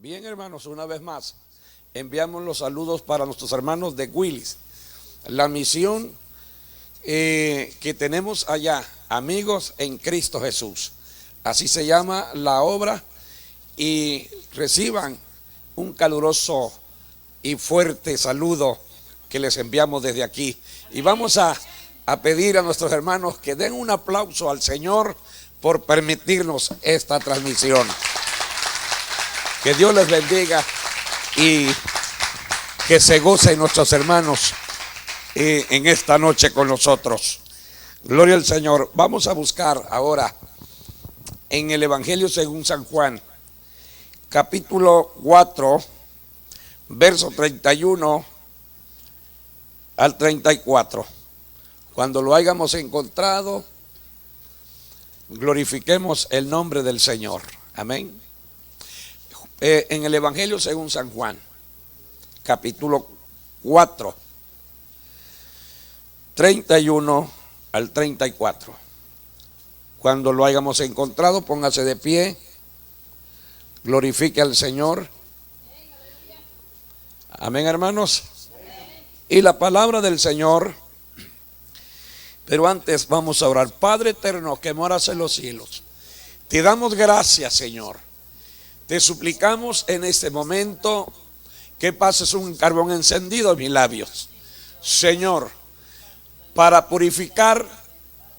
Bien, hermanos, una vez más enviamos los saludos para nuestros hermanos de Willis. La misión que tenemos allá, amigos en Cristo Jesús. Así se llama la obra, y reciban un caluroso y fuerte saludo que les enviamos desde aquí. Y vamos a pedir a nuestros hermanos que den un aplauso al Señor por permitirnos esta transmisión. Que Dios les bendiga y que se gocen nuestros hermanos en esta noche con nosotros. Gloria al Señor. Vamos a buscar ahora en el Evangelio según San Juan, capítulo 4, verso 31 al 34. Cuando lo hayamos encontrado, glorifiquemos el nombre del Señor. Amén. En el Evangelio según San Juan, capítulo 4, 31 al 34. Cuando lo hayamos encontrado, póngase de pie, glorifique al Señor. Amén, hermanos. Y la palabra del Señor, pero antes vamos a orar. Padre eterno que moras en los cielos, te damos gracias, Señor. Te suplicamos en este momento que pases un carbón encendido en mis labios, Señor, para purificar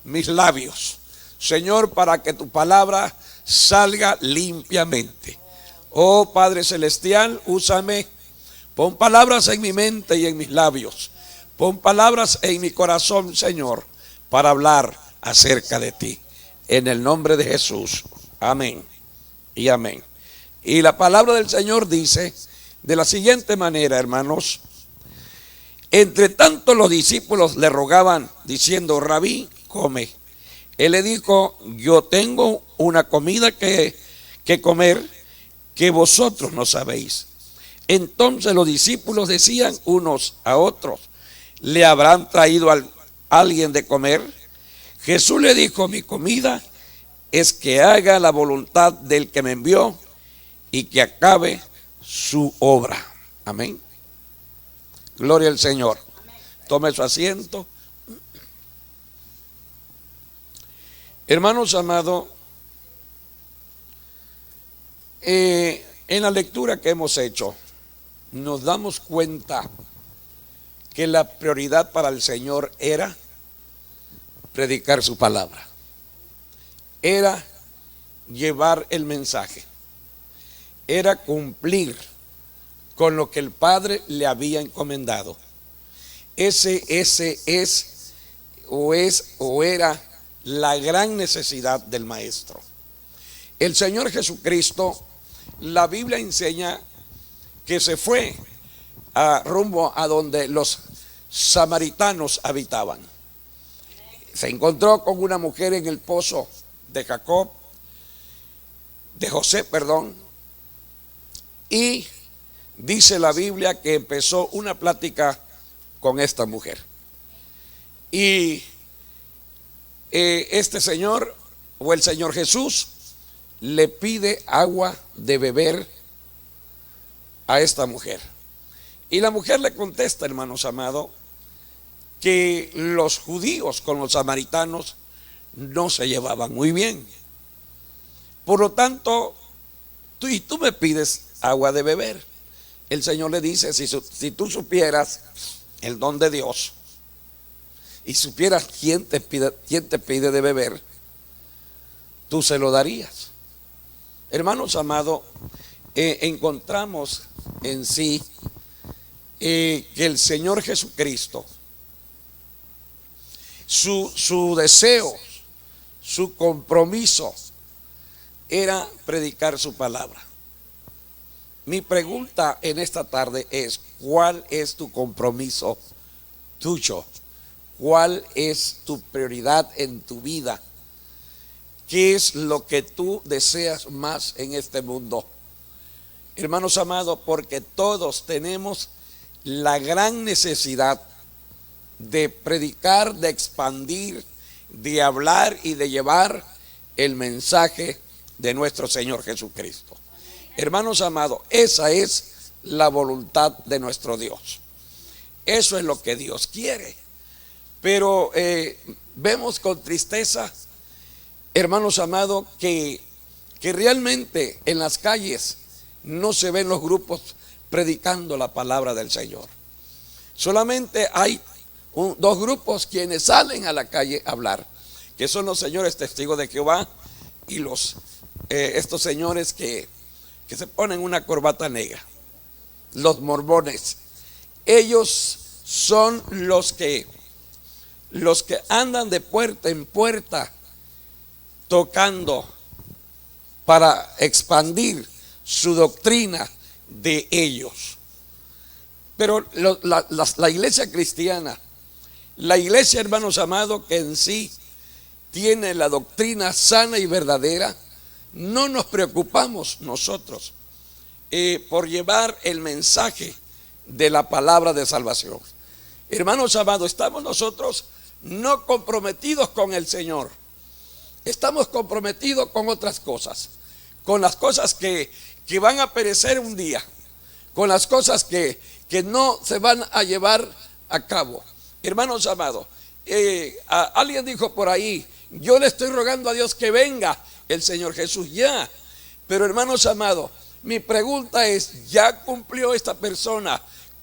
mis labios, Señor, para que tu palabra salga limpiamente. Oh Padre Celestial, úsame, pon palabras en mi mente y en mis labios, pon palabras en mi corazón, Señor, para hablar acerca de ti, en el nombre de Jesús. Amén y amén. Y la palabra del Señor dice de la siguiente manera, hermanos: entre tanto los discípulos le rogaban diciendo: Rabí, come. Él le dijo: yo tengo una comida que comer que vosotros no sabéis. Entonces los discípulos decían unos a otros: ¿le habrán traído a alguien de comer? Jesús le dijo: mi comida es que haga la voluntad del que me envió y que acabe su obra. Amén. Gloria al Señor. Tome su asiento. Hermanos amados, en la lectura que hemos hecho, nos damos cuenta que la prioridad para el Señor era predicar su palabra, era llevar el mensaje, era cumplir con lo que el Padre le había encomendado. Ese es o era la gran necesidad del Maestro. El Señor Jesucristo, la Biblia enseña que se fue rumbo a donde los samaritanos habitaban. Se encontró con una mujer en el pozo de José, y dice la Biblia que empezó una plática con esta mujer. Y este señor, o el Señor Jesús, le pide agua de beber a esta mujer. Y la mujer le contesta, hermanos amados, que los judíos con los samaritanos no se llevaban muy bien. Por lo tanto, tú me pides agua de beber. El Señor le dice: si tú supieras el don de Dios y supieras quién te pide de beber, tú se lo darías. Hermanos amados, encontramos en sí que el Señor Jesucristo, su deseo, su compromiso era predicar su palabra. Mi pregunta en esta tarde es: ¿cuál es tu compromiso tuyo? ¿Cuál es tu prioridad en tu vida? ¿Qué es lo que tú deseas más en este mundo? Hermanos amados, porque todos tenemos la gran necesidad de predicar, de expandir, de hablar y de llevar el mensaje de nuestro Señor Jesucristo. Hermanos amados, esa es la voluntad de nuestro Dios. Eso es lo que Dios quiere. Pero vemos con tristeza, hermanos amados, que realmente en las calles no se ven los grupos predicando la palabra del Señor. Solamente hay dos grupos quienes salen a la calle a hablar, que son los señores testigos de Jehová y estos señores que se ponen una corbata negra, los mormones. Ellos son los que andan de puerta en puerta tocando para expandir su doctrina de ellos. Pero la iglesia cristiana, la iglesia, hermanos amados, que en sí tiene la doctrina sana y verdadera, no nos preocupamos nosotros por llevar el mensaje de la palabra de salvación. Hermanos amados, estamos nosotros no comprometidos con el Señor, estamos comprometidos con otras cosas, con las cosas que van a perecer un día, con las cosas que no se van a llevar a cabo. Hermanos amados, alguien dijo por ahí, yo le estoy rogando a Dios que venga el Señor Jesús ya. Pero hermanos amados, mi pregunta es, ¿ya cumplió esta persona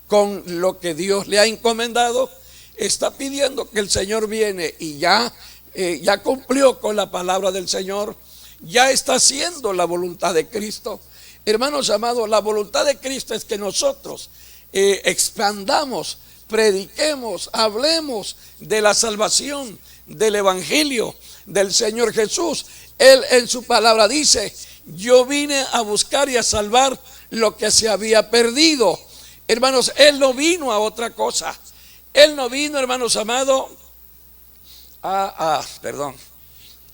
con lo que Dios le ha encomendado? Está pidiendo que el Señor viene y ya cumplió con la palabra del Señor, ya está haciendo la voluntad de Cristo. Hermanos amados, la voluntad de Cristo es que nosotros expandamos, prediquemos, hablemos de la salvación, del evangelio del Señor Jesús. Él en su palabra dice, yo vine a buscar y a salvar lo que se había perdido. Hermanos, Él no vino a otra cosa. Él no vino, hermanos amados,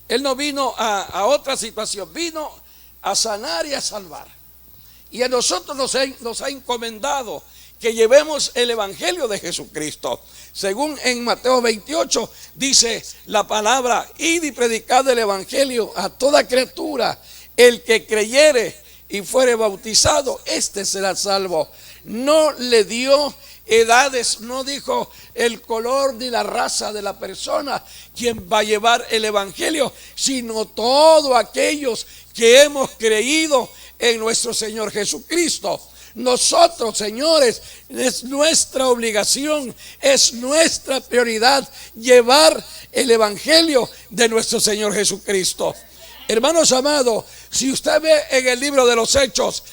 Él no vino a otra situación, vino a sanar y a salvar. Y a nosotros nos ha encomendado que llevemos el evangelio de Jesucristo. Según en Mateo 28 dice la palabra, id y predicad el evangelio a toda criatura. El que creyere y fuere bautizado, este será salvo. No le dio edades, no dijo el color ni la raza de la persona quien va a llevar el evangelio, sino todos aquellos que hemos creído en nuestro Señor Jesucristo. Nosotros, señores, es nuestra obligación, es nuestra prioridad llevar el evangelio de nuestro Señor Jesucristo. Hermanos amados, si usted ve en el libro de los Hechos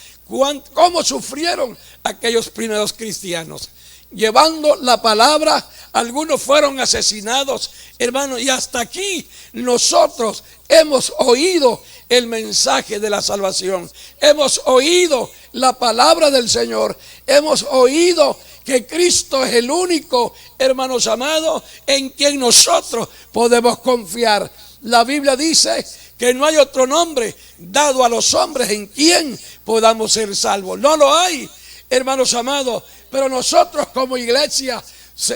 cómo sufrieron aquellos primeros cristianos, llevando la palabra, algunos fueron asesinados, hermanos, y hasta aquí nosotros hemos oído el mensaje de la salvación, hemos oído la palabra del Señor, hemos oído que Cristo es el único, hermanos amados, en quien nosotros podemos confiar. La Biblia dice que no hay otro nombre dado a los hombres en quien podamos ser salvos. No lo hay, hermanos amados, pero nosotros como iglesia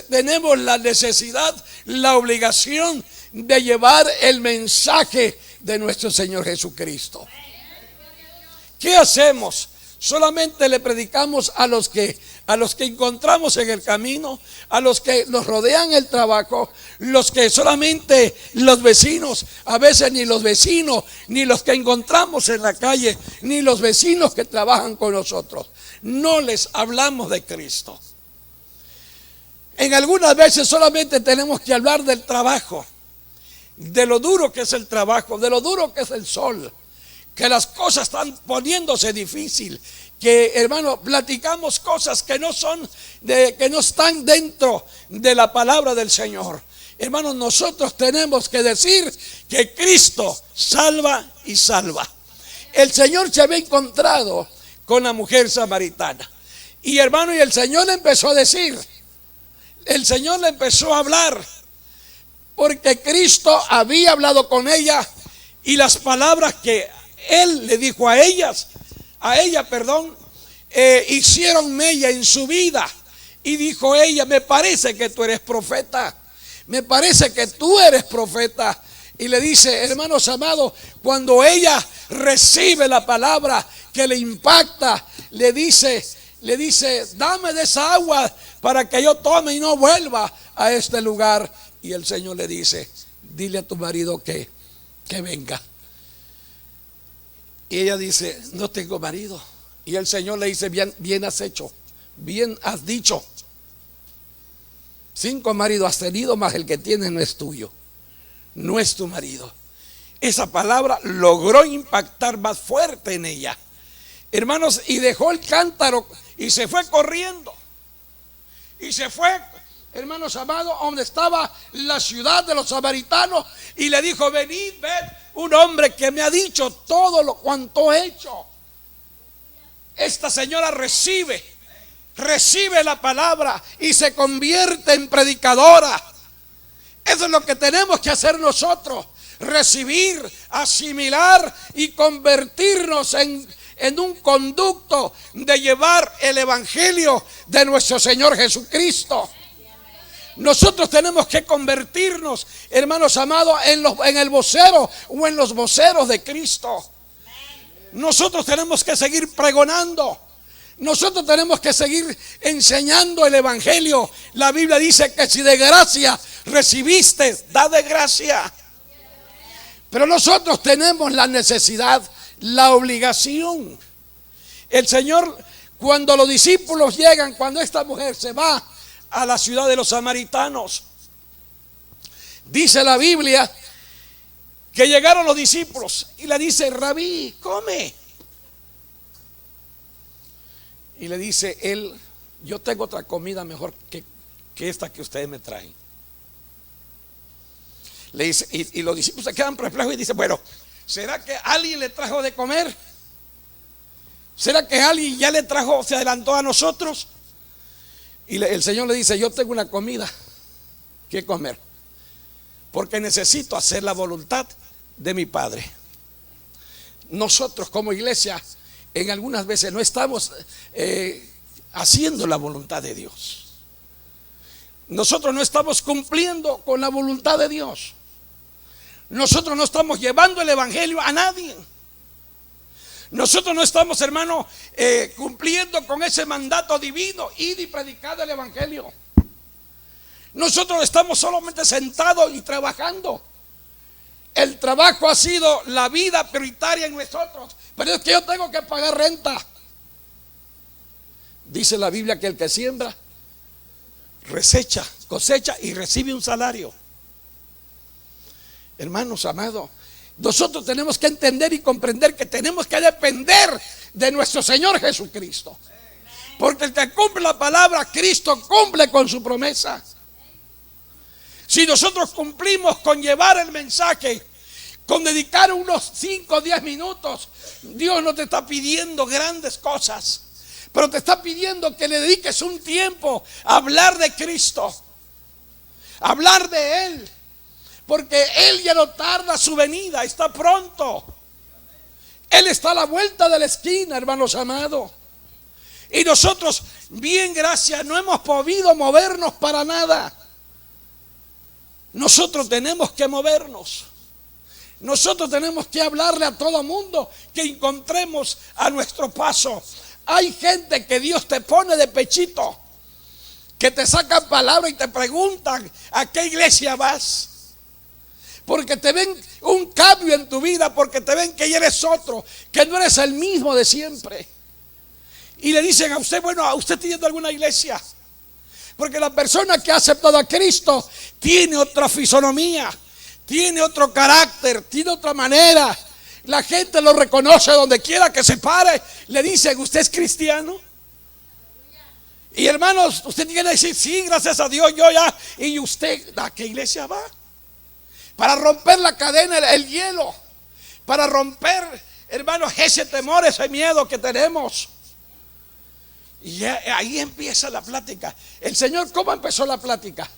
tenemos la necesidad, la obligación de llevar el mensaje de nuestro Señor Jesucristo. ¿Qué hacemos? Solamente le predicamos a los que encontramos en el camino, a los que nos rodean el trabajo, los que solamente los vecinos, a veces ni los vecinos, ni los que encontramos en la calle, ni los vecinos que trabajan con nosotros. No les hablamos de Cristo. En algunas veces solamente tenemos que hablar del trabajo, de lo duro que es el trabajo, de lo duro que es el sol, que las cosas están poniéndose difícil, que hermano platicamos cosas que no están dentro de la palabra del Señor. Hermanos, nosotros tenemos que decir que Cristo salva y salva. El Señor se había encontrado con la mujer samaritana y hermano, y el Señor le empezó a decir, el Señor le empezó a hablar, porque Cristo había hablado con ella y las palabras que Él le dijo a ella, hicieron mella en su vida. Y dijo ella, me parece que tú eres profeta, me parece que tú eres profeta. Y le dice, hermanos amados, cuando ella recibe la palabra que le impacta, le dice, dame de esa agua para que yo tome y no vuelva a este lugar. Y el Señor le dice, dile a tu marido que venga. Y ella dice, no tengo marido. Y el Señor le dice, bien has hecho, bien has dicho. 5 maridos has tenido, mas el que tienes no es tuyo, no es tu marido. Esa palabra logró impactar más fuerte en ella, hermanos, y dejó el cántaro y se fue corriendo. Y se fue, hermanos amados, donde estaba la ciudad de los samaritanos, y le dijo, venid, ved un hombre que me ha dicho todo lo cuanto he hecho. Esta señora recibe la palabra y se convierte en predicadora. Eso es lo que tenemos que hacer nosotros: recibir, asimilar y convertirnos en un conducto de llevar el evangelio de nuestro Señor Jesucristo. Nosotros tenemos que convertirnos, hermanos amados, en el vocero o en los voceros de Cristo. Nosotros tenemos que seguir pregonando. Nosotros tenemos que seguir enseñando el evangelio. La Biblia dice que si de gracia recibiste, da de gracia. Pero nosotros tenemos la necesidad, la obligación. El Señor, cuando los discípulos llegan, cuando esta mujer se va a la ciudad de los samaritanos, dice la Biblia que llegaron los discípulos y le dice, Rabí, come. Y le dice él, yo tengo otra comida mejor que esta que ustedes me traen. Le dice, y los discípulos se quedan perplejos y dicen, bueno, ¿será que alguien le trajo de comer? ¿Será que alguien ya le trajo, se adelantó a nosotros? Y el Señor le dice, yo tengo una comida que comer, porque necesito hacer la voluntad de mi Padre. Nosotros como iglesia en algunas veces no estamos haciendo la voluntad de Dios. Nosotros no estamos cumpliendo con la voluntad de Dios. Nosotros no estamos llevando el evangelio a nadie. Nosotros no estamos, hermano, cumpliendo con ese mandato divino, ir y predicar el evangelio. Nosotros estamos solamente sentados y trabajando. El trabajo ha sido la vida prioritaria en nosotros. Pero es que yo tengo que pagar renta. Dice la Biblia que el que siembra, cosecha y recibe un salario. Hermanos amados, nosotros tenemos que entender y comprender que tenemos que depender de nuestro Señor Jesucristo. Porque el que cumple la palabra, Cristo cumple con su promesa. Si nosotros cumplimos con llevar el mensaje, con dedicar unos 5 o 10 minutos, Dios no te está pidiendo grandes cosas, pero te está pidiendo que le dediques un tiempo a hablar de Cristo, a hablar de Él, porque Él ya no tarda su venida, está pronto. Él está a la vuelta de la esquina, hermanos amados. Y nosotros, bien gracias, no hemos podido movernos para nada. Nosotros tenemos que movernos. Nosotros tenemos que hablarle a todo mundo que encontremos a nuestro paso. Hay gente que Dios te pone de pechito, que te sacan palabras y te preguntan a qué iglesia vas, porque te ven un cambio en tu vida, porque te ven que eres otro, que no eres el mismo de siempre. Y le dicen a usted, bueno, ¿a usted tiene alguna iglesia? Porque la persona que ha aceptado a Cristo tiene otra fisonomía, tiene otro carácter, tiene otra manera. La gente lo reconoce donde quiera que se pare. Le dicen, ¿usted es cristiano? Y hermanos, usted tiene que decir, sí, gracias a Dios, yo ya. ¿Y usted a qué iglesia va? Para romper la cadena, el hielo. Para romper, hermanos, ese temor, ese miedo que tenemos. Y ahí empieza la plática. El Señor, ¿cómo empezó la plática?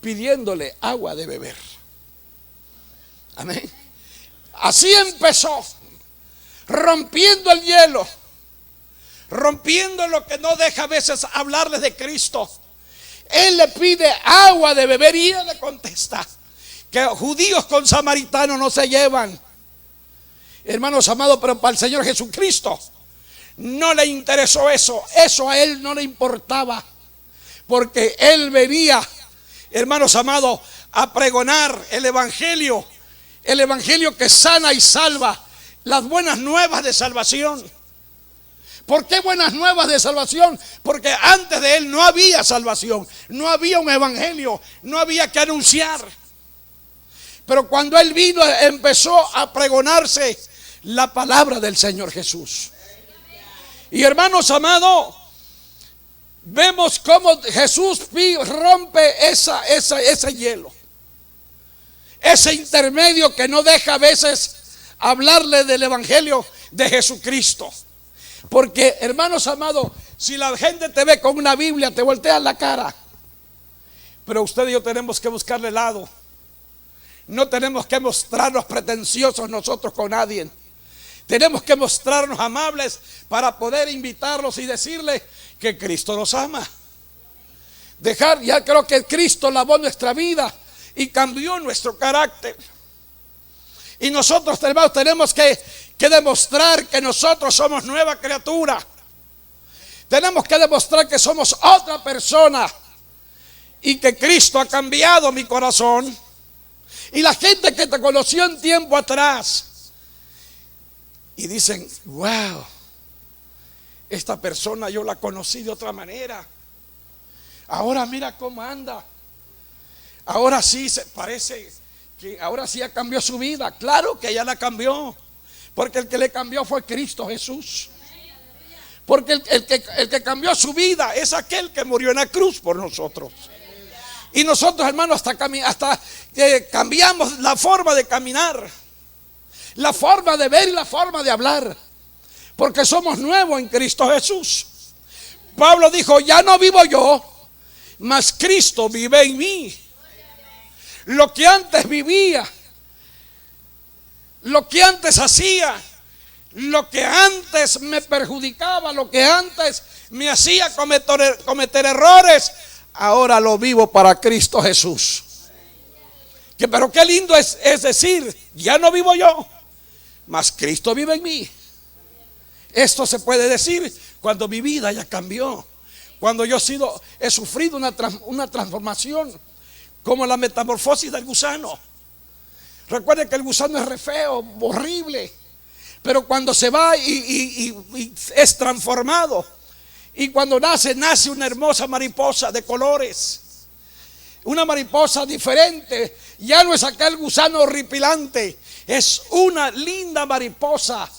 Pidiéndole agua de beber. Amén. Así empezó, rompiendo el hielo, rompiendo lo que no deja a veces hablarles de Cristo. Él le pide agua de beber y ella le contesta. que judíos con samaritanos no se llevan. Hermanos amados, pero para el Señor Jesucristo no le interesó eso. Eso a Él no le importaba. Porque Él venía, hermanos amados, a pregonar el Evangelio. El Evangelio que sana y salva. Las buenas nuevas de salvación. ¿Por qué buenas nuevas de salvación? Porque antes de Él no había salvación. No había un Evangelio. No había que anunciar. Pero cuando Él vino, empezó a pregonarse la palabra del Señor Jesús. Y hermanos amados, vemos cómo Jesús rompe ese hielo, ese intermedio que no deja a veces hablarle del Evangelio de Jesucristo. Porque hermanos amados, si la gente te ve con una Biblia, te voltean la cara. Pero usted y yo tenemos que buscarle lado. No tenemos que mostrarnos pretenciosos nosotros con nadie. Tenemos que mostrarnos amables para poder invitarlos y decirles que Cristo nos ama. Ya creo que Cristo lavó nuestra vida y cambió nuestro carácter. Y nosotros, hermanos, tenemos que demostrar que nosotros somos nueva criatura. Tenemos que demostrar que somos otra persona y que Cristo ha cambiado mi corazón. Y la gente que te conoció en tiempo atrás y dicen: wow, esta persona yo la conocí de otra manera. Ahora mira cómo anda. Ahora sí se parece que ahora sí ya cambió su vida. Claro que ya la cambió, porque el que le cambió fue Cristo Jesús. Porque el que cambió su vida es aquel que murió en la cruz por nosotros. Y nosotros, hermanos, hasta cambiamos la forma de caminar, la forma de ver y la forma de hablar, porque somos nuevos en Cristo Jesús. Pablo dijo: ya no vivo yo, mas Cristo vive en mí. Lo que antes vivía, lo que antes hacía, lo que antes me perjudicaba, lo que antes me hacía cometer errores, ahora lo vivo para Cristo Jesús. Pero qué lindo es decir: ya no vivo yo, mas Cristo vive en mí. Esto se puede decir cuando mi vida ya cambió, cuando yo he sufrido una transformación, como la metamorfosis del gusano. Recuerden que el gusano es re feo, horrible, pero cuando se va y es transformado, y cuando nace una hermosa mariposa de colores, una mariposa diferente. Ya no es aquel gusano horripilante, es una linda mariposa.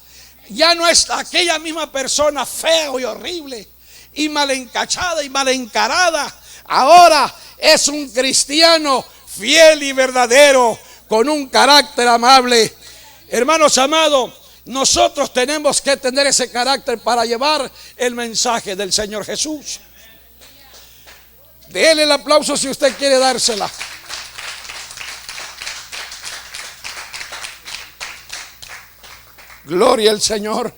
Ya no es aquella misma persona fea y horrible y mal encachada y mal encarada. Ahora es un cristiano fiel y verdadero, con un carácter amable. Hermanos amados, nosotros tenemos que tener ese carácter para llevar el mensaje del Señor Jesús. Déle el aplauso si usted quiere dársela. Gloria al Señor.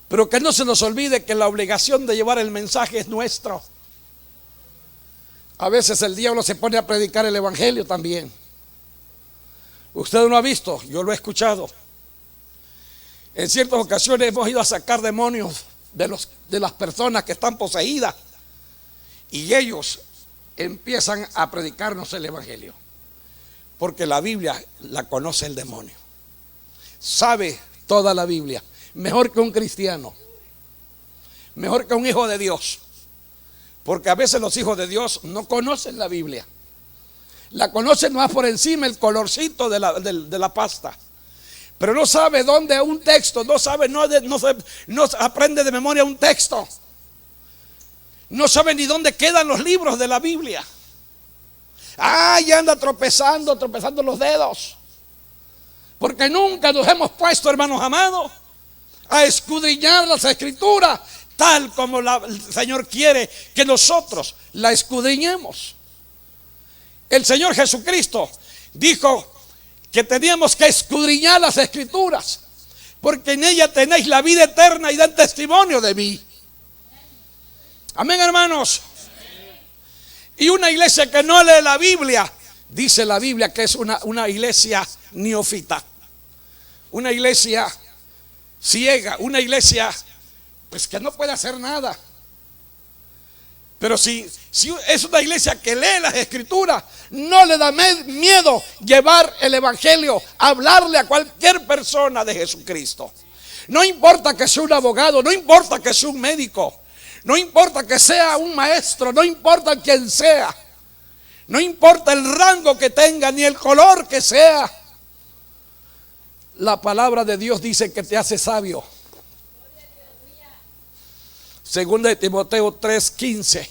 Pero que no se nos olvide que la obligación de llevar el mensaje es nuestro. A veces el diablo se pone a predicar el evangelio también. Usted no lo ha visto, yo lo he escuchado. En ciertas ocasiones hemos ido a sacar demonios de las personas que están poseídas, y ellos empiezan a predicarnos el evangelio, porque la Biblia la conoce el demonio. Sabe toda la Biblia, mejor que un cristiano, mejor que un hijo de Dios. Porque a veces los hijos de Dios no conocen la Biblia, la conocen más por encima, el colorcito de la pasta, pero no sabe dónde un texto, no aprende de memoria un texto, no sabe ni dónde quedan los libros de la Biblia. Ya anda tropezando los dedos, porque nunca nos hemos puesto, hermanos amados, a escudriñar las Escrituras tal como el Señor quiere que nosotros la escudriñemos. El Señor Jesucristo dijo que teníamos que escudriñar las Escrituras, porque en ella tenéis la vida eterna y dan testimonio de mí. Amén, hermanos. Y una iglesia que no lee la Biblia Dice la Biblia que es una iglesia neófita, una iglesia ciega, una iglesia pues que no puede hacer nada. Pero si es una iglesia que lee las escrituras, no le da miedo llevar el evangelio, hablarle a cualquier persona de Jesucristo. No importa que sea un abogado, no importa que sea un médico, no importa que sea un maestro, no importa quién sea, no importa el rango que tenga ni el color que sea. La palabra de Dios dice que te hace sabio. Segunda de Timoteo 3:15,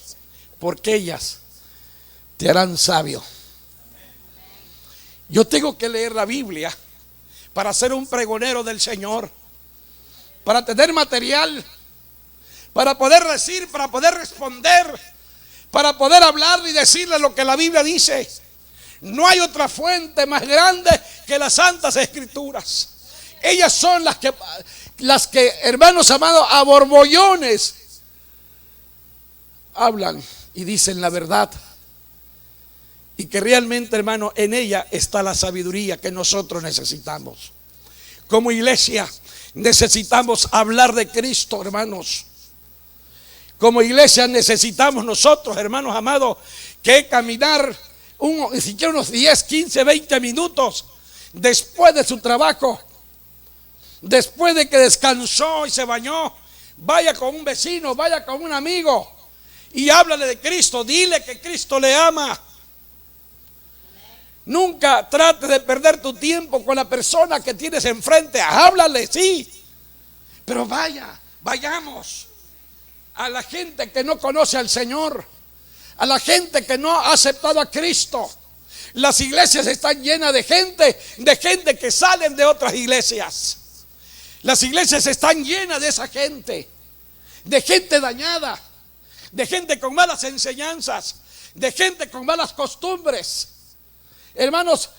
porque ellas te harán sabio. Yo tengo que leer la Biblia para ser un pregonero del Señor, para tener material, para poder decir, para poder responder, para poder hablar y decirle lo que la Biblia dice. No hay otra fuente más grande que las Santas Escrituras. Ellas son las que, hermanos amados, a borbollones hablan y dicen la verdad. Y que realmente, hermano, en ella está la sabiduría que nosotros necesitamos. Como iglesia necesitamos hablar de Cristo, hermanos. Como iglesia necesitamos nosotros, hermanos amados, que caminar siquiera unos 10, 15, 20 minutos después de su trabajo, después de que descansó y se bañó, vaya con un vecino, vaya con un amigo y háblale de Cristo, dile que Cristo le ama. Nunca trate de perder tu tiempo con la persona que tienes enfrente. Háblale, sí, pero vayamos a la gente que no conoce al Señor, a la gente que no ha aceptado a Cristo. Las iglesias están llenas de gente que salen de otras iglesias. Las iglesias están llenas de esa gente, de gente dañada, de gente con malas enseñanzas, de gente con malas costumbres. Hermanos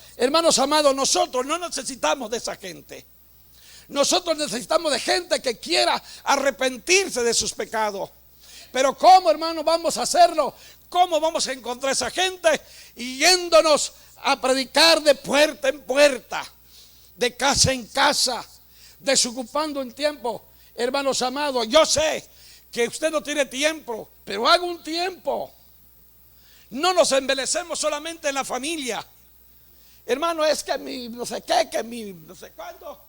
amados, nosotros no necesitamos de esa gente. Nosotros necesitamos de gente que quiera arrepentirse de sus pecados. Pero ¿cómo, hermano, vamos a hacerlo? ¿Cómo vamos a encontrar esa gente? Y yéndonos a predicar de puerta en puerta, de casa en casa, desocupando un tiempo. Hermanos amados, yo sé que usted no tiene tiempo, pero haga un tiempo. No nos embelecemos solamente en la familia. Hermano, es que mi no sé qué, que mi no sé cuándo.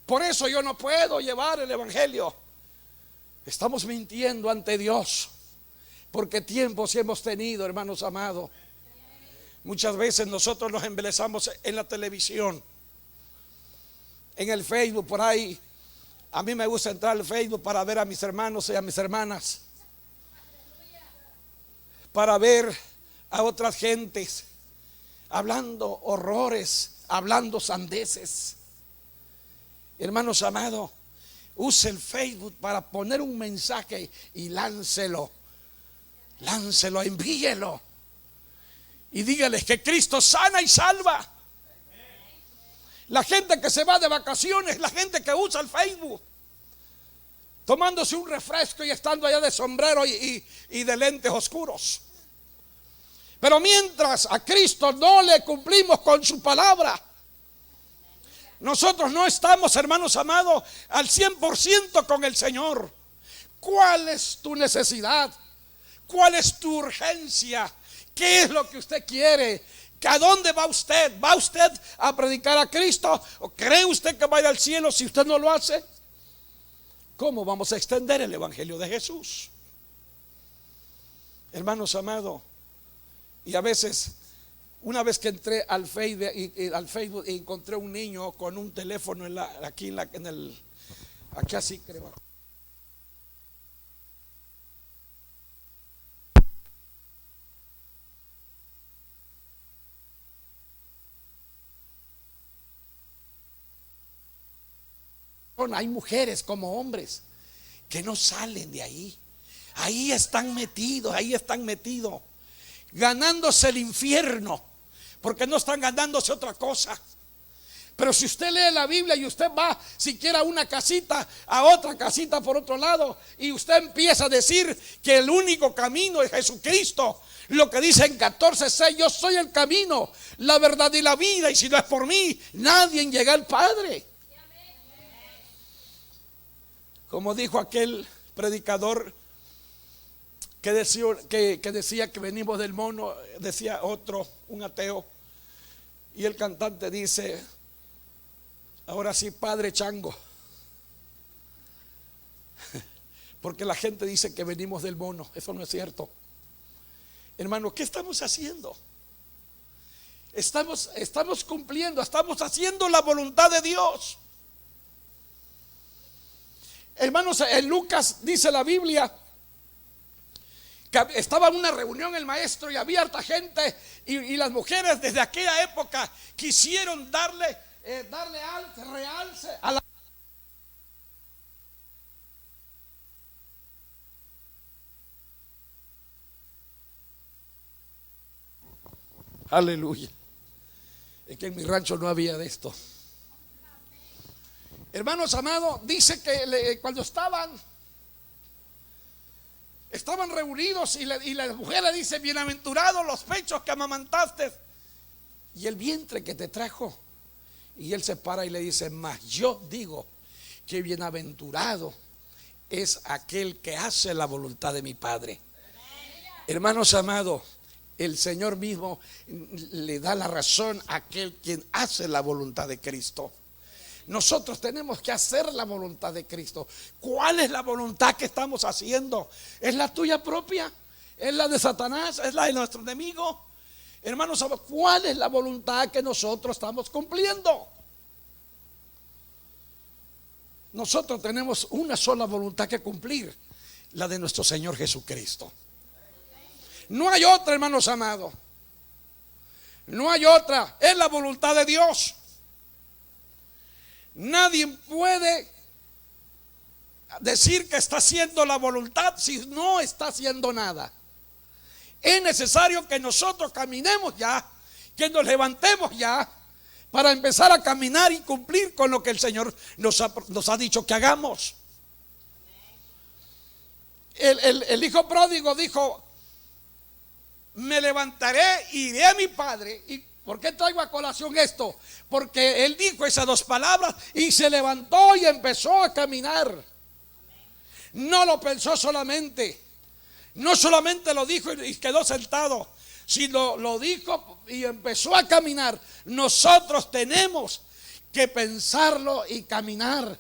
Por eso yo no puedo llevar el evangelio. Estamos mintiendo ante Dios, porque tiempos hemos tenido, hermanos amados. Muchas veces nosotros nos embelezamos en la televisión, en el Facebook, por ahí. A mí me gusta entrar al Facebook para ver a mis hermanos y a mis hermanas, para ver a otras gentes hablando horrores, hablando sandeces. Hermanos amados, use el Facebook para poner un mensaje y láncelo, envíelo y dígales que Cristo sana y salva. La gente que se va de vacaciones, la gente que usa el Facebook, tomándose un refresco y estando allá de sombrero y de lentes oscuros. Pero mientras a Cristo no le cumplimos con su palabra, nosotros no estamos, hermanos amados, al 100% con el Señor. ¿Cuál es tu necesidad? ¿Cuál es tu urgencia? ¿Qué es lo que usted quiere? ¿A dónde va usted? ¿Va usted a predicar a Cristo? ¿O cree usted que va a ir al cielo si usted no lo hace? ¿Cómo vamos a extender el evangelio de Jesús? Hermanos amados, y a veces, una vez que entré al Facebook y encontré un niño con un teléfono aquí así creo. Hay mujeres como hombres que no salen de ahí. Ahí están metidos, ganándose el infierno, porque no están ganándose otra cosa. Pero si usted lee la Biblia y usted va siquiera a una casita, a otra casita por otro lado, y usted empieza a decir que el único camino es Jesucristo, lo que dice en 14:6, yo soy el camino, la verdad y la vida, y si no es por mí, nadie llega al Padre. Como dijo aquel predicador que decía que venimos del mono, decía otro, un ateo, y el cantante dice: ahora sí, Padre Chango. Porque la gente dice que venimos del mono. Eso no es cierto. Hermano, ¿qué estamos haciendo? Estamos cumpliendo, estamos haciendo la voluntad de Dios. Hermanos, en Lucas dice la Biblia que estaba en una reunión el maestro y había harta gente, y las mujeres desde aquella época quisieron darle realce a la... Aleluya. Es que en mi rancho no había de esto. Hermanos amados, dice que cuando estaban reunidos y la mujer le dice: bienaventurados los pechos que amamantaste y el vientre que te trajo. Y él se para y le dice: mas yo digo que bienaventurado es aquel que hace la voluntad de mi Padre. Hermanos amados, el Señor mismo le da la razón a aquel quien hace la voluntad de Cristo. Nosotros tenemos que hacer la voluntad de Cristo. ¿Cuál es la voluntad que estamos haciendo? ¿Es la tuya propia? ¿Es la de Satanás? ¿Es la de nuestro enemigo? Hermanos, ¿cuál es la voluntad que nosotros estamos cumpliendo? Nosotros tenemos una sola voluntad que cumplir: la de nuestro Señor Jesucristo. No hay otra, hermanos amados. No hay otra. Es la voluntad de Dios. Nadie puede decir que está haciendo la voluntad si no está haciendo nada. Es necesario que nosotros caminemos ya, que nos levantemos ya, para empezar a caminar y cumplir con lo que el Señor nos ha dicho que hagamos. El hijo pródigo dijo: me levantaré, iré a mi padre. ¿Y por qué traigo a colación esto? Porque él dijo esas dos palabras y se levantó y empezó a caminar. No lo pensó solamente, no solamente lo dijo y quedó sentado, sino lo dijo y empezó a caminar. Nosotros tenemos que pensarlo y caminar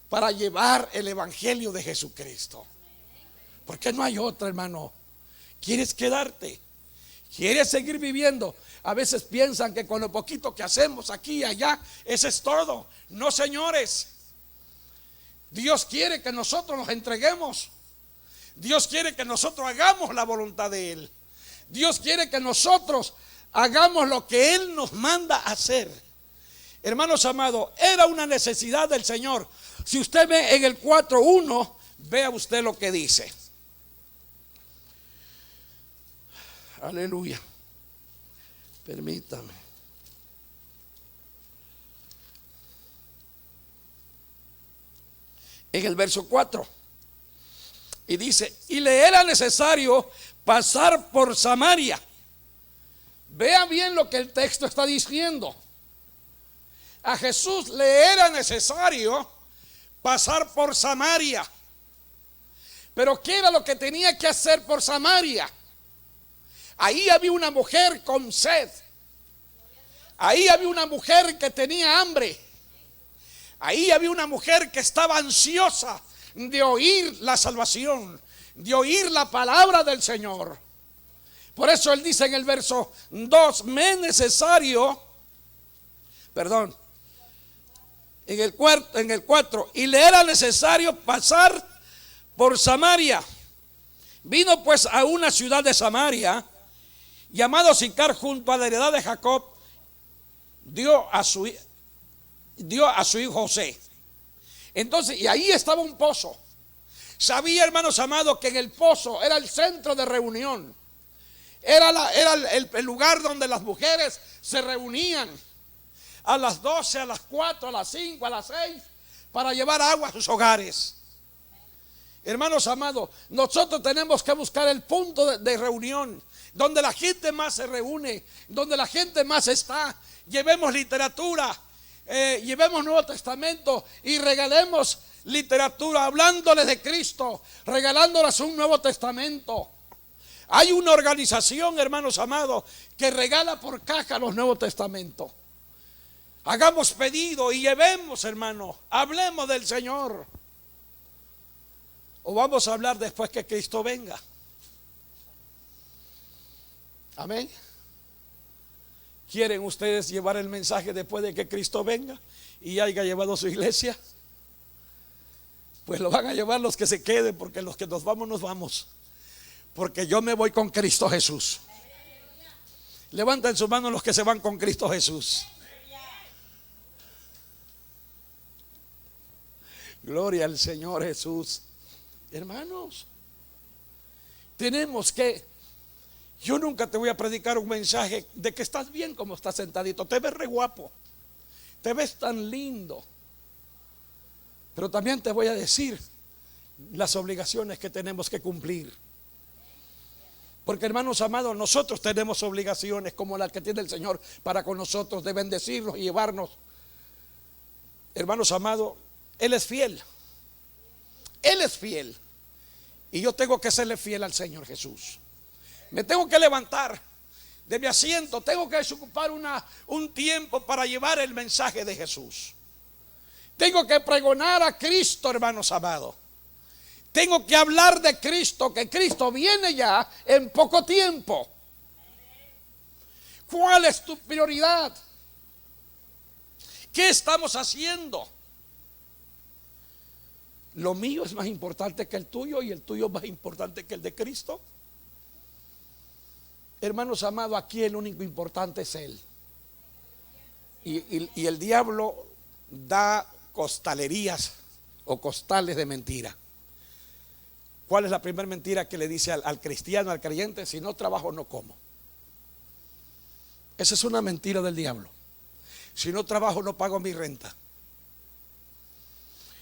para llevar el evangelio de Jesucristo, porque no hay otra, hermano. ¿Quieres quedarte? ¿Quieres seguir viviendo? A veces piensan que con lo poquito que hacemos aquí y allá, eso es todo. No, señores. Dios quiere que nosotros nos entreguemos. Dios quiere que nosotros hagamos la voluntad de Él. Dios quiere que nosotros hagamos lo que Él nos manda hacer. Hermanos amados, era una necesidad del Señor. Si usted ve en el 4:1, vea usted lo que dice. Aleluya. Permítame. En el verso 4. Y dice: y le era necesario pasar por Samaria. Vea bien lo que el texto está diciendo. A Jesús le era necesario pasar por Samaria. Pero ¿qué era lo que tenía que hacer por Samaria? Ahí había una mujer con sed. Ahí había una mujer que tenía hambre. Ahí había una mujer que estaba ansiosa de oír la salvación, de oír la palabra del Señor. Por eso él dice en el verso 2: me es necesario, en el 4, y le era necesario pasar por Samaria. Vino pues a una ciudad de Samaria, llamado Sicar, junto a la heredad de Jacob. Dio a su hijo José. Entonces, y ahí estaba un pozo. Sabía, hermanos amados, que en el pozo era el centro de reunión. Era el lugar donde las mujeres se reunían. a las 12, a las 4, a las 5, a las 6 para llevar agua a sus hogares. Hermanos amados, nosotros tenemos que buscar el punto de reunión donde la gente más se reúne, donde la gente más está. Llevemos literatura, llevemos Nuevo Testamento y regalemos literatura hablándoles de Cristo, regalándoles un Nuevo Testamento. Hay una organización, hermanos amados, que regala por caja los Nuevos Testamentos. Hagamos pedido y llevemos, hermanos, hablemos del Señor. O vamos a hablar después que Cristo venga. Amén. ¿Quieren ustedes llevar el mensaje después de que Cristo venga y haya llevado a su iglesia? Pues lo van a llevar los que se queden, porque los que nos vamos. Porque yo me voy con Cristo Jesús. Levanten sus manos los que se van con Cristo Jesús. Gloria al Señor Jesús. Hermanos, tenemos que, yo nunca te voy a predicar un mensaje de que estás bien como estás sentadito, te ves re guapo, te ves tan lindo, pero también te voy a decir las obligaciones que tenemos que cumplir. Porque, hermanos amados, nosotros tenemos obligaciones como las que tiene el Señor para con nosotros, de bendecirnos y llevarnos. Hermanos amados, Él es fiel. Él es fiel. Y yo tengo que serle fiel al Señor Jesús. Me tengo que levantar de mi asiento. Tengo que desocupar un tiempo para llevar el mensaje de Jesús. Tengo que pregonar a Cristo, hermanos amados. Tengo que hablar de Cristo, que Cristo viene ya en poco tiempo. ¿Cuál es tu prioridad? ¿Qué estamos haciendo? Lo mío es más importante que el tuyo y el tuyo es más importante que el de Cristo. Hermanos amados, aquí el único importante es Él. Y el diablo da costalerías o costales de mentira. ¿Cuál es la primera mentira que le dice al cristiano, al creyente? Si no trabajo, no como. Esa es una mentira del diablo. Si no trabajo, no pago mi renta.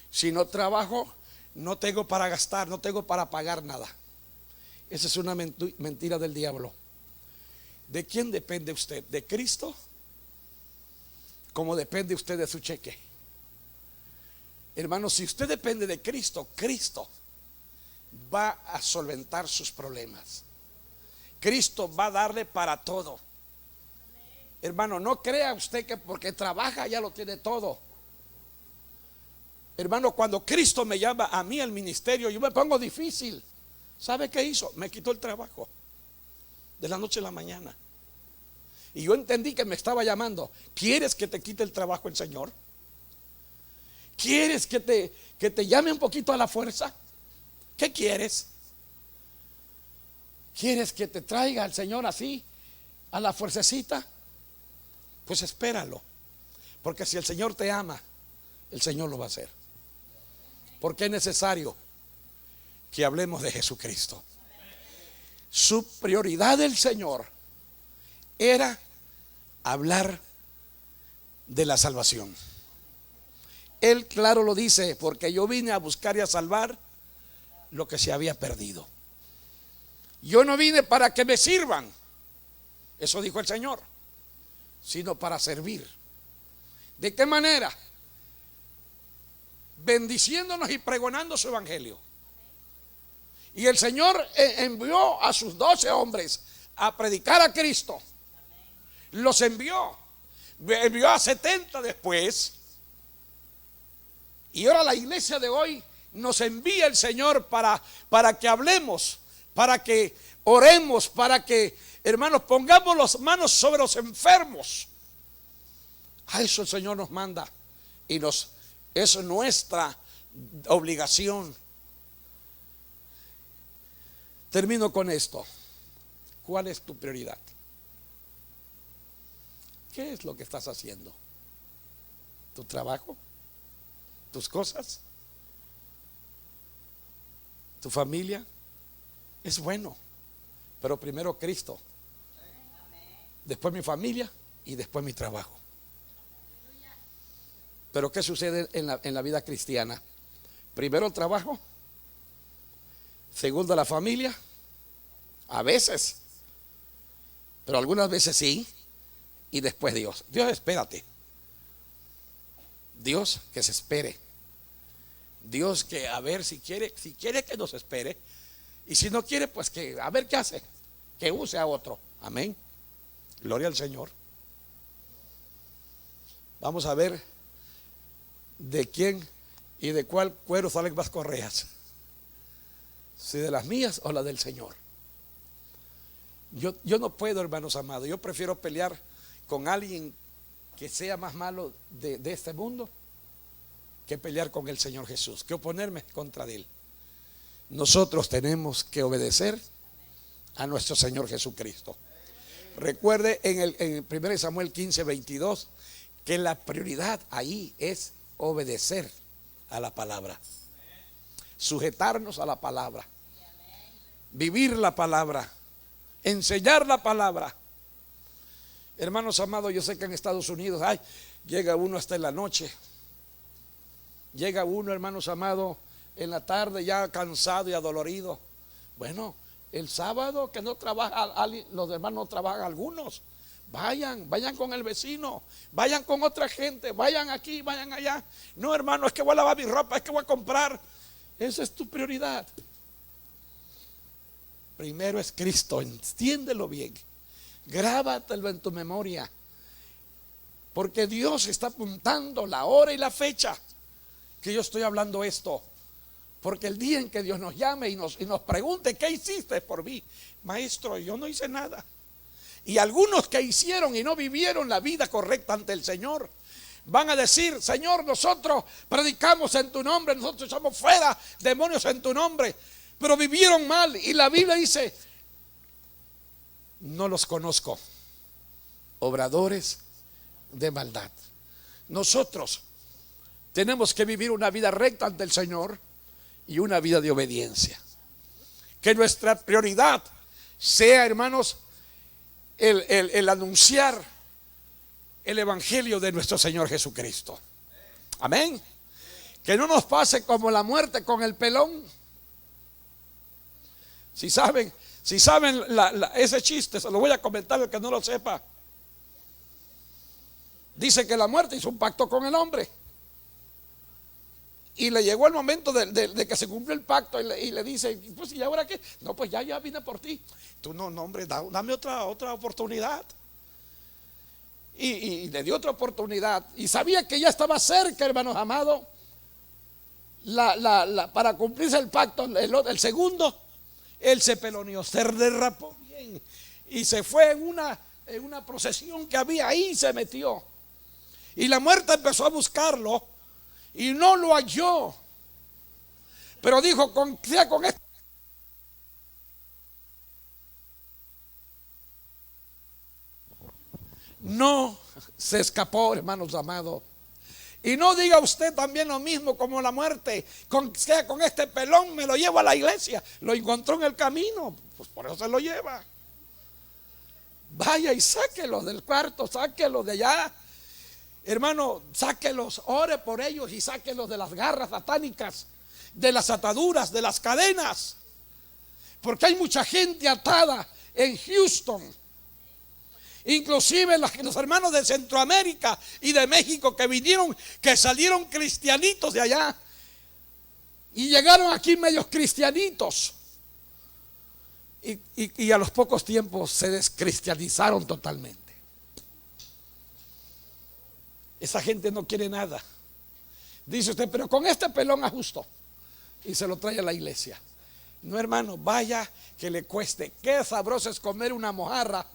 Si no trabajo, no tengo para gastar, no tengo para pagar nada. Esa es una mentira del diablo. ¿De quién depende usted? ¿De Cristo? ¿Cómo depende usted de su cheque? Hermano, si usted depende de Cristo, Cristo va a solventar sus problemas. Cristo va a darle para todo. Hermano, no crea usted que porque trabaja ya lo tiene todo. Hermano, cuando Cristo me llama a mí al ministerio, yo me pongo difícil. ¿Sabe qué hizo? Me quitó el trabajo de la noche a la mañana. Y yo entendí que me estaba llamando. ¿Quieres que te quite el trabajo el Señor? ¿Quieres que te llame un poquito a la fuerza? ¿Qué quieres? ¿Quieres que te traiga al Señor así, a la fuercecita? Pues espéralo. Porque si el Señor te ama, el Señor lo va a hacer. Porque es necesario que hablemos de Jesucristo. Su prioridad del Señor era hablar de la salvación. Él claro lo dice, porque yo vine a buscar y a salvar lo que se había perdido. Yo no vine para que me sirvan, eso dijo el Señor, sino para servir. ¿De qué manera? Bendiciéndonos y pregonando su evangelio. Y el Señor envió a sus 12 hombres a predicar a Cristo. Los envió a 70 después. Y ahora la iglesia de hoy nos envía el Señor para que hablemos, para que oremos, para que, hermanos, pongamos las manos sobre los enfermos. A eso el Señor nos manda y eso es nuestra obligación. Termino con esto. ¿Cuál es tu prioridad? ¿Qué es lo que estás haciendo? ¿Tu trabajo? ¿Tus cosas? ¿Tu familia? Es bueno, pero primero Cristo, después mi familia y después mi trabajo. Pero ¿qué sucede en la vida cristiana? Primero el trabajo, segundo la familia, a veces, pero algunas veces sí, y después Dios. Dios, espérate. Dios, que se espere. Dios, que a ver si quiere que nos espere, y si no quiere, pues que a ver qué hace, que use a otro. Amén. Gloria al Señor. Vamos a ver de quién y de cuál cuero salen más correas, si de las mías o las del Señor. Yo no puedo, hermanos amados, yo prefiero pelear con alguien que sea más malo de este mundo que pelear con el Señor Jesús, que oponerme contra Él. Nosotros tenemos que obedecer a nuestro Señor Jesucristo. Recuerde en 1 Samuel 15:22 que la prioridad ahí es obedecer a la palabra, sujetarnos a la palabra, vivir la palabra, enseñar la palabra. Hermanos amados, yo sé que en Estados Unidos llega uno hasta en la noche, llega uno, hermanos amados, en la tarde ya cansado y adolorido. Bueno, el sábado que no trabaja, los hermanos no trabajan algunos, vayan con el vecino, vayan con otra gente, vayan aquí, vayan allá. No, hermano, es que voy a lavar mi ropa, es que voy a comprar. Esa es tu prioridad. Primero es Cristo, entiéndelo bien, grábatelo en tu memoria, porque Dios está apuntando la hora y la fecha que yo estoy hablando esto. Porque el día en que Dios nos llame y nos pregunte, ¿qué hiciste por mí? Maestro, yo no hice nada. Y algunos que hicieron y no vivieron la vida correcta ante el Señor van a decir: Señor, nosotros predicamos en tu nombre, nosotros echamos fuera demonios en tu nombre, pero vivieron mal. Y la Biblia dice: no los conozco, obradores de maldad. Nosotros tenemos que vivir una vida recta ante el Señor y una vida de obediencia. Que nuestra prioridad sea, hermanos, el anunciar el evangelio de nuestro Señor Jesucristo. Amén. Que no nos pase como la muerte con el pelón. Si saben ese chiste, se lo voy a comentar al que no lo sepa. Dice que la muerte hizo un pacto con el hombre, y le llegó el momento de que se cumplió el pacto, y le dice: pues, ¿y ahora qué? No, pues ya vine por ti. Tú no, hombre, dame otra oportunidad. Y le dio otra oportunidad, y sabía que ya estaba cerca, hermanos amados, para cumplirse el pacto. El segundo, él se peloneó, se derrapó bien, y se fue en una procesión que había ahí, se metió. Y la muerte empezó a buscarlo y no lo halló, pero dijo: sea con esto. No se escapó, hermanos amados. Y no diga usted también lo mismo como la muerte: sea con este pelón me lo llevo a la iglesia. Lo encontró en el camino, pues por eso se lo lleva. Vaya y sáquelo del cuarto, sáquelo de allá, hermano, sáquelos, ore por ellos y sáquelos de las garras satánicas, de las ataduras, de las cadenas. Porque hay mucha gente atada en Houston. Inclusive los hermanos de Centroamérica y de México que vinieron, que salieron cristianitos de allá y llegaron aquí medios cristianitos. Y a los pocos tiempos se descristianizaron totalmente. Esa gente no quiere nada. Dice usted: pero con este pelón ajusto, y se lo trae a la iglesia. No, hermano, vaya que le cueste. Qué sabroso es comer una mojarra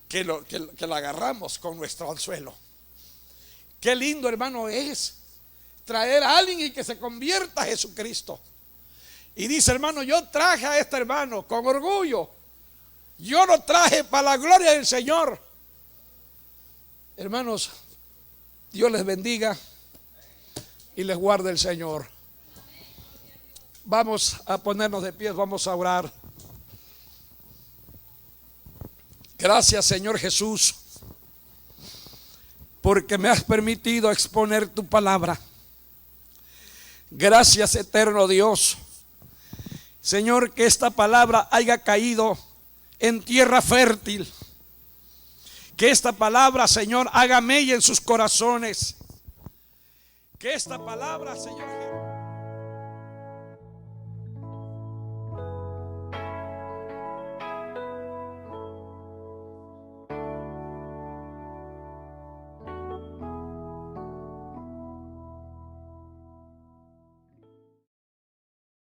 que la agarramos con nuestro anzuelo. Qué lindo, hermano, es traer a alguien y que se convierta a Jesucristo. Y dice: hermano, yo traje a este hermano con orgullo, yo lo traje para la gloria del Señor. Hermanos, Dios les bendiga y les guarde el Señor. Vamos a ponernos de pie, vamos a orar. Gracias, Señor Jesús. porque me has permitido exponer tu palabra. Gracias, eterno Dios. Señor, que esta palabra haya caído en tierra fértil. Que esta palabra, Señor, haga mella en sus corazones. Que esta palabra, Señor